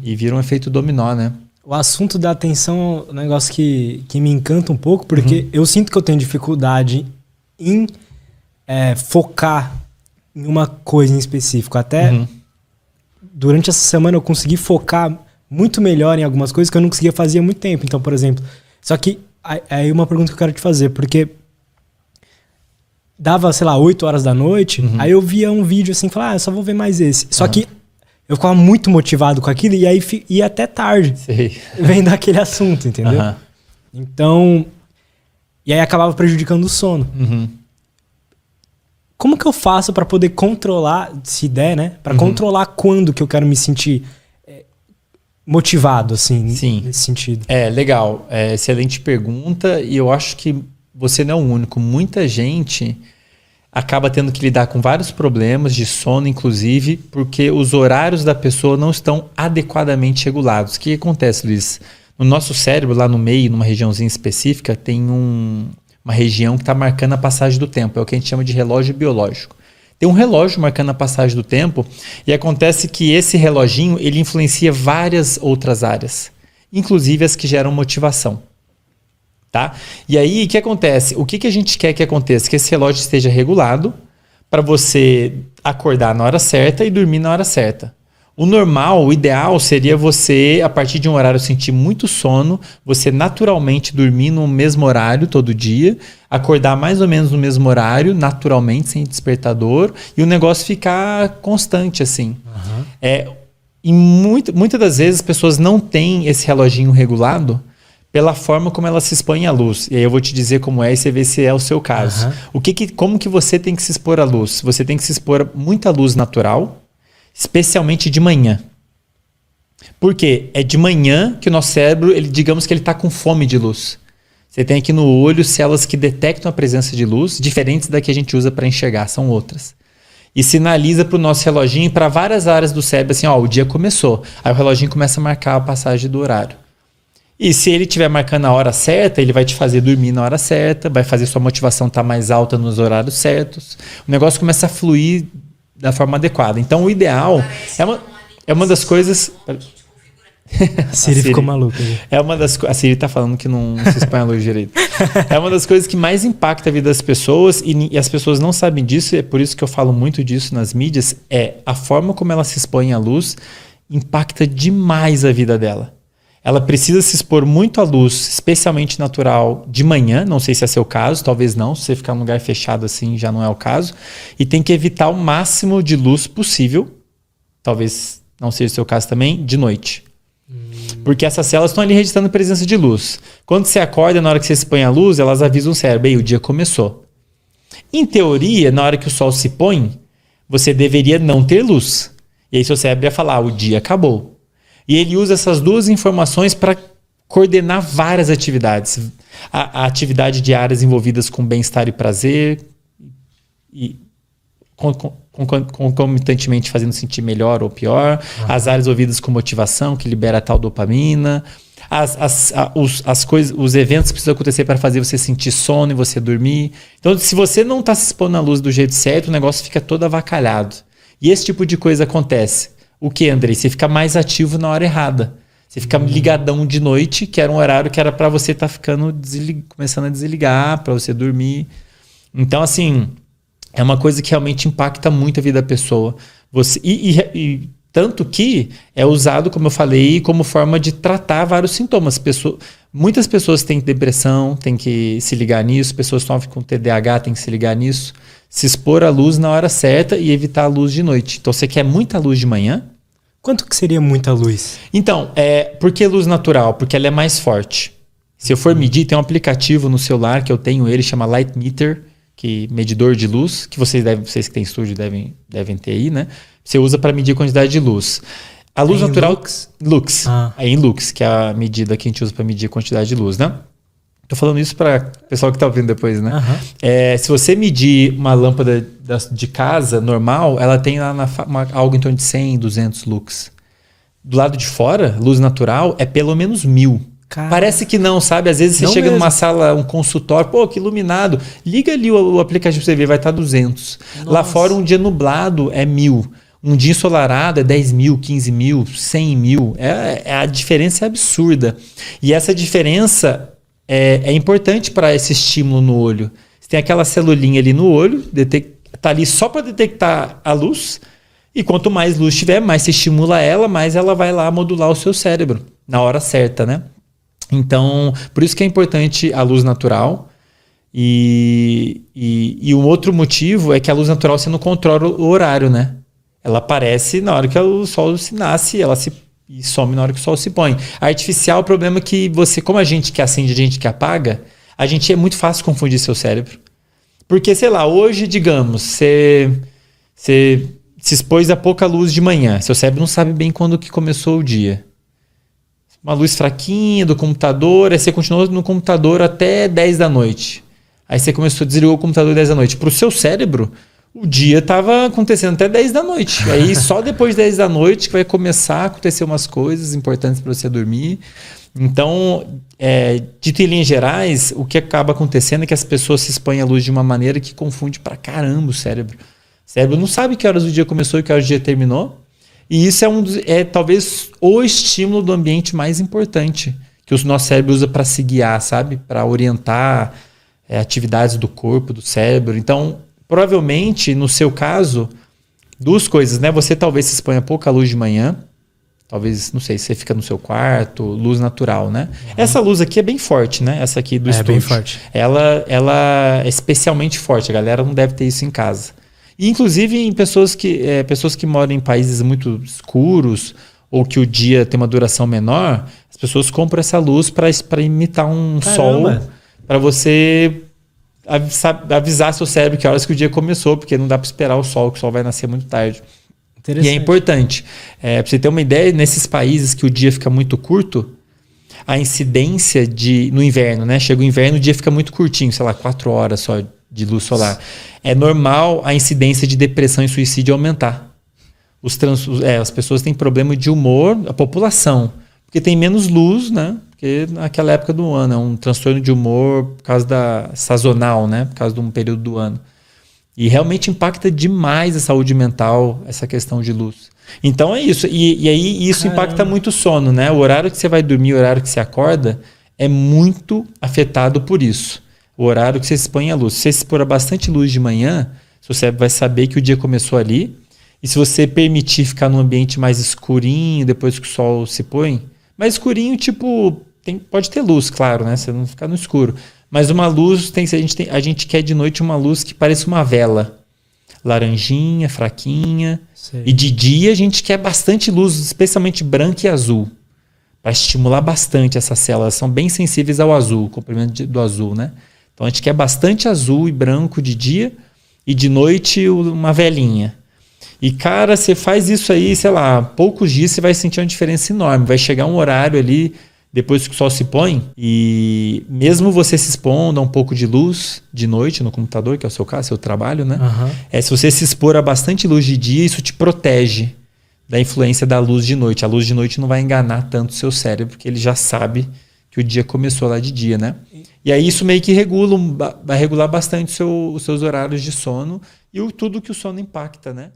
E vira um efeito dominó, né? O assunto da atenção é um negócio que me encanta um pouco, porque eu sinto que eu tenho dificuldade em focar em uma coisa em específico. Até durante essa semana eu consegui focar muito melhor em algumas coisas que eu não conseguia fazer há muito tempo. Então, por exemplo, só que aí uma pergunta que eu quero te fazer, porque dava, sei lá, 8 horas da noite, aí eu via um vídeo assim, falava, eu só vou ver mais esse. Só que eu ficava muito motivado com aquilo e aí ia até tarde. Sei. Vendo aquele assunto, entendeu? Então, e aí acabava prejudicando o sono. Como que eu faço pra poder controlar, se der, né? Pra controlar quando que eu quero me sentir motivado, assim, nesse sentido. Legal. Excelente pergunta. E eu acho que você não é o único. Muita gente acaba tendo que lidar com vários problemas de sono, inclusive, porque os horários da pessoa não estão adequadamente regulados. O que acontece, Luiz? No nosso cérebro, lá no meio, numa regiãozinha específica, tem uma região que está marcando a passagem do tempo. É o que a gente chama de relógio biológico. Tem um relógio marcando a passagem do tempo e acontece que esse reloginho ele influencia várias outras áreas, inclusive as que geram motivação. Tá? E aí, o que acontece? O que a gente quer que aconteça? Que esse relógio esteja regulado para você acordar na hora certa e dormir na hora certa. O normal, o ideal seria você, a partir de um horário, sentir muito sono, você naturalmente dormir no mesmo horário todo dia, acordar mais ou menos no mesmo horário, naturalmente, sem despertador, e o negócio ficar constante, assim. E muitas das vezes as pessoas não têm esse reloginho regulado pela forma como ela se expõe à luz. E aí eu vou te dizer como é e você vê se é o seu caso. Como que você tem que se expor à luz? Você tem que se expor a muita luz natural, especialmente de manhã. Por quê? É de manhã que o nosso cérebro, digamos que ele está com fome de luz. Você tem aqui no olho células que detectam a presença de luz, diferentes da que a gente usa para enxergar, são outras. E sinaliza para o nosso reloginho, para várias áreas do cérebro, assim, o dia começou. Aí o reloginho começa a marcar a passagem do horário. E se ele estiver marcando a hora certa, ele vai te fazer dormir na hora certa, vai fazer sua motivação estar mais alta nos horários certos. O negócio começa a fluir da forma adequada. Então, o ideal é uma das coisas... A Siri ficou maluca. A Siri tá falando que não se expõe à luz direito. É uma das coisas que mais impacta a vida das pessoas e as pessoas não sabem disso, é por isso que eu falo muito disso nas mídias, a forma como ela se expõe à luz impacta demais a vida dela. Ela precisa se expor muito à luz, especialmente natural, de manhã. Não sei se é seu caso, talvez não. Se você ficar num lugar fechado assim, já não é o caso. E tem que evitar o máximo de luz possível. Talvez não seja o seu caso também, de noite. Porque essas células estão ali registrando a presença de luz. Quando você acorda, na hora que você se põe à luz, elas avisam o cérebro, o dia começou. Em teoria, na hora que o sol se põe, você deveria não ter luz. E aí seu cérebro ia falar, o dia acabou. E ele usa essas duas informações para coordenar várias atividades. A atividade de áreas envolvidas com bem-estar e prazer, e concomitantemente fazendo sentir melhor ou pior. As áreas envolvidas com motivação, que libera a tal dopamina. Os eventos que precisam acontecer para fazer você sentir sono e você dormir. Então, se você não está se expondo à luz do jeito certo, o negócio fica todo avacalhado. E esse tipo de coisa acontece. O que, Andrei? Você fica mais ativo na hora errada. Você fica ligadão de noite, que era um horário que era para você estar começando a desligar, para você dormir. Então, assim, é uma coisa que realmente impacta muito a vida da pessoa. Tanto que é usado, como eu falei, como forma de tratar vários sintomas. Muitas pessoas têm depressão, têm que se ligar nisso. Pessoas que sofrem com TDAH têm que se ligar nisso. Se expor à luz na hora certa e evitar a luz de noite. Então, você quer muita luz de manhã? Quanto que seria muita luz? Então, por que luz natural? Porque ela é mais forte. Se eu for medir, tem um aplicativo no celular que eu tenho, ele chama Light Meter, que medidor de luz, que vocês que têm estúdio devem ter aí, né? Você usa para medir a quantidade de luz. A luz natural... Lux. É em lux, que é a medida que a gente usa para medir a quantidade de luz, né? Tô falando isso para o pessoal que tá ouvindo depois, né? Se você medir uma lâmpada de casa normal, ela tem lá algo em torno de 100, 200 lux. Do lado de fora, luz natural é pelo menos 1000. Caramba. Parece que não, sabe? Às vezes você chega numa sala, um consultório, pô, que iluminado. Liga ali o aplicativo pra você ver, vai estar 200. Nossa. Lá fora, um dia nublado é 1000. Um dia ensolarado é 10 mil, 15 mil, 100 mil. A diferença é absurda. E essa diferença é importante para esse estímulo no olho. Você tem aquela celulinha ali no olho, está ali só para detectar a luz. E quanto mais luz tiver, mais você estimula ela, mais ela vai lá modular o seu cérebro na hora certa, né? Então, por isso que é importante a luz natural. E um outro motivo é que a luz natural você não controla o horário, né? Ela aparece na hora que o sol se nasce, e some na hora que o sol se põe. A artificial, o problema é que você, como a gente que acende, a gente que apaga, a gente é muito fácil confundir seu cérebro. Porque, sei lá, hoje, digamos, você se expôs a pouca luz de manhã. Seu cérebro não sabe bem quando que começou o dia. Uma luz fraquinha do computador, aí você continuou no computador até 10 da noite. Aí você desligou o computador 10 da noite. Para o seu cérebro, o dia estava acontecendo até 10 da noite. Aí só depois de 10 da noite que vai começar a acontecer umas coisas importantes para você dormir. Então, dito em linhas gerais, o que acaba acontecendo é que as pessoas se expõem à luz de uma maneira que confunde pra caramba o cérebro. O cérebro não sabe que horas o dia começou e que horas o dia terminou. E isso talvez o estímulo do ambiente mais importante que o nosso cérebro usa para se guiar, sabe? Para orientar atividades do corpo, do cérebro. Então, provavelmente, no seu caso, duas coisas, né? Você talvez se exponha a pouca luz de manhã. Talvez, não sei, você fica no seu quarto, luz natural, né? Uhum. Essa luz aqui é bem forte, né? Essa aqui do estúdio. É bem forte. Ela é especialmente forte. A galera não deve ter isso em casa. E, inclusive, em pessoas que moram em países muito escuros ou que o dia tem uma duração menor, as pessoas compram essa luz para imitar um sol, para você avisar seu cérebro que horas que o dia começou, porque não dá para esperar o sol, que o sol vai nascer muito tarde. E é importante. Para você ter uma ideia, nesses países que o dia fica muito curto, a incidência no inverno, né? Chega o inverno, o dia fica muito curtinho, sei lá, 4 horas só de luz solar. É normal a incidência de depressão e suicídio aumentar. As pessoas têm problema de humor, a população, porque tem menos luz, né? Porque naquela época do ano é um transtorno de humor por causa sazonal, né? Por causa de um período do ano. E realmente impacta demais a saúde mental, essa questão de luz. Então é isso. E aí isso impacta muito o sono, né? O horário que você vai dormir, o horário que você acorda, é muito afetado por isso. O horário que você se expõe à luz. Se você se expor a bastante luz de manhã, seu cérebro vai saber que o dia começou ali. E se você permitir ficar num ambiente mais escurinho, depois que o sol se põe, mais escurinho, tipo, pode ter luz, claro, né? Você não ficar no escuro. Mas uma luz, a gente quer de noite uma luz que pareça uma vela. Laranjinha, fraquinha. Sei. E de dia a gente quer bastante luz, especialmente branca e azul. Para estimular bastante essas células. Elas são bem sensíveis ao azul, o comprimento do azul, né? Então a gente quer bastante azul e branco de dia e de noite uma velinha. E cara, você faz isso aí, sei lá, poucos dias você vai sentir uma diferença enorme. Vai chegar um horário ali, depois que o sol se põe, e mesmo você se expondo a um pouco de luz de noite no computador, que é o seu caso, seu trabalho, né? Uhum. Se você se expor a bastante luz de dia, isso te protege da influência da luz de noite. A luz de noite não vai enganar tanto o seu cérebro, porque ele já sabe que o dia começou lá de dia, né? E aí isso meio que vai regular bastante os seus horários de sono e tudo que o sono impacta, né?